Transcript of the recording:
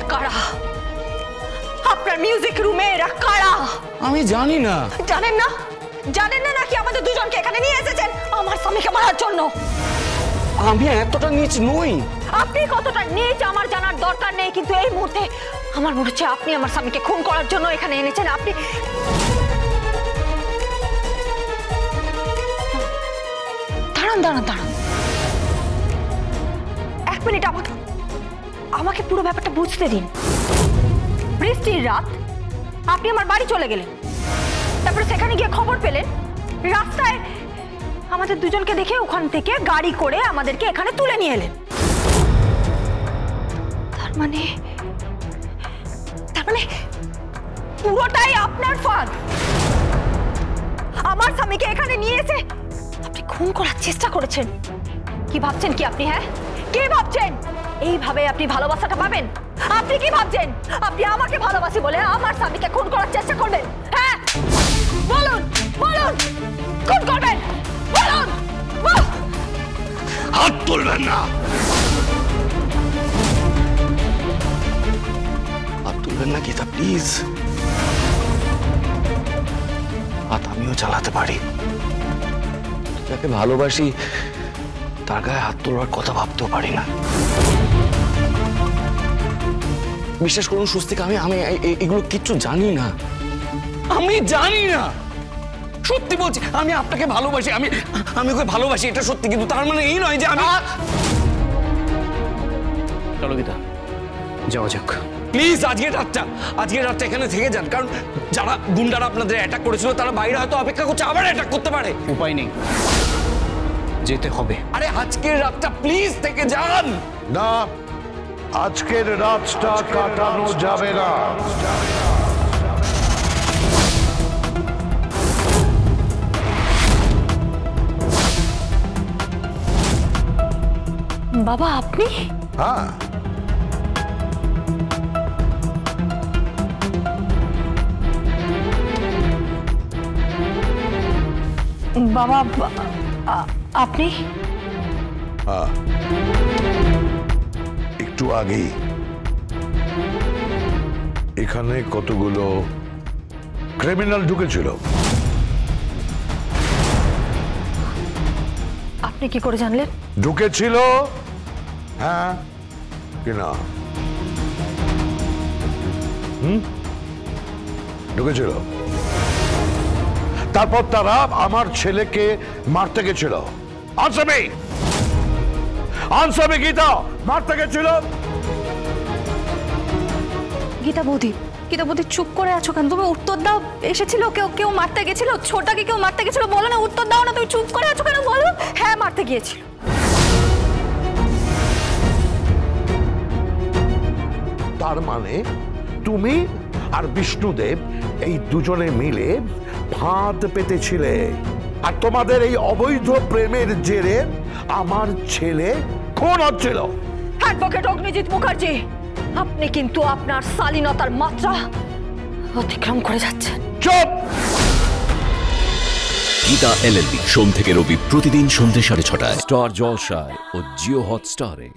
এরা কারা? আপনার মিউজিক রুমে এরা কারা? আমি জানি না। জানেন না? জানেন না নাকি আমাদের দুজনকে এখানে নিয়ে এসেছেন আমার স্বামীকে মারার জন্য? আমি এতটা নীচ নই। আপনি কতটা নীচ আমার জানার দরকার নেই, কিন্তু এই মুহূর্তে আমার মনে হচ্ছে আপনি আমার স্বামীকে খুন করার জন্য এখানে এনেছেন। আপনি দাঁড়ান দাঁড়ান দাঁড়ান, এক মিনিট, আমাকে পুরো ব্যাপারটা বুঝতে দিন। বৃষ্টির রাত আপনি আমার বাড়ি চলে গেলেন, তারপরে সেখানে গিয়ে খবর পেলেন রাস্তায় আমাদের দুজনকে দেখে ওখান থেকে গাড়ি করে আমাদেরকে এখানে তুলে নিয়ে এলেন। তার মানে পুরোটাই আপনার ফাঁদ। আমার স্বামীকে এখানে নিয়ে এসে আপনি খুন করার চেষ্টা করেছেন। কি ভাবছেন কি আপনি? হ্যাঁ, কি ভাবছেন? এইভাবে আপনি ভালোবাসাটা পাবেন? আপনি কি ভাবছেন আপনি আমাকে ভালোবাসি বলে আমার স্বামীকে খুন করার চেষ্টা করবেন? হ্যাঁ, বলুন বলুন, খুন করবেন? বলুন। হাত তুলবেন না, হাত তুলবেন না গীতা, প্লিজ। হাত আমিও চালাতে পারি, যাকে ভালোবাসি তার গায়ে হাত তোলার কথা ভাবতেও পারি না। বিশ্বাস করুন স্বস্তিকা, আমি এগুলো কিচ্ছু জানি না। আমি জানি না, সত্যি বলছি। আমি আপনাকে ভালোবাসি, আমি ওকে ভালোবাসি, এটা সত্যি, কিন্তু তার মানে এই নয় যে আমি। চলো গীতা, যাওয়া যাক প্লিজ। আজকের রাতটা এখানে থেকে যান, কারণ যারা গুন্ডারা আপনাদের অ্যাটাক করেছিল তারা বাইরে হয়তো অপেক্ষা করছে, আবার অ্যাটাক করতে পারে। উপায় নেই, যেতে হবে। আরে আজকের রাতটা প্লিজ থেকে যান। না, আজকের রাতটা কাটানো যাবে না। বাবা আপনি? হ্যাঁ, বাবা আপনি? হ্যাঁ, একটু আগেই এখানে কতগুলো ক্রিমিনাল ঢুকেছিল। আপনি কি করে জানলেন? ঢুকেছিল, হ্যাঁ কিনা? ঢুকেছিল। তারপর তারা আমার ছেলেকে মারতে গেছিল। আনসামে গীতা মারতে গেছিল। গীতা বৌদি চুপ করে আছো কেন? তুমি উত্তর দাও। এসেছিল কেউ মারতে গেছিল? ছোটটাকে কেউ মারতে গেছিল? বলো না, উত্তর দাও না। তুমি চুপ করে আছো কেন? বলো। হ্যাঁ, মারতে গিয়েছিল। তার মানে তুমি আর বিষ্ণুদেব এই দুজনে মিলে ফাঁদ পেতেছিলে, আর তোমাদের এই অবৈধ প্রেমের জেরে আমার ছেলে খুন হচ্ছিল। অ্যাডভোকেট অগ্নিজিৎ মুখার্জি, আপনি কিন্তু আপনার শালীনতার মাত্রা অতিক্রম করে যাচ্ছেন। চুপ! গীতা এলএলবি সোম থেকে রবি প্রতিদিন সন্ধ্যে 6:30 স্টার জলসায় ও জিও হটস্টারে।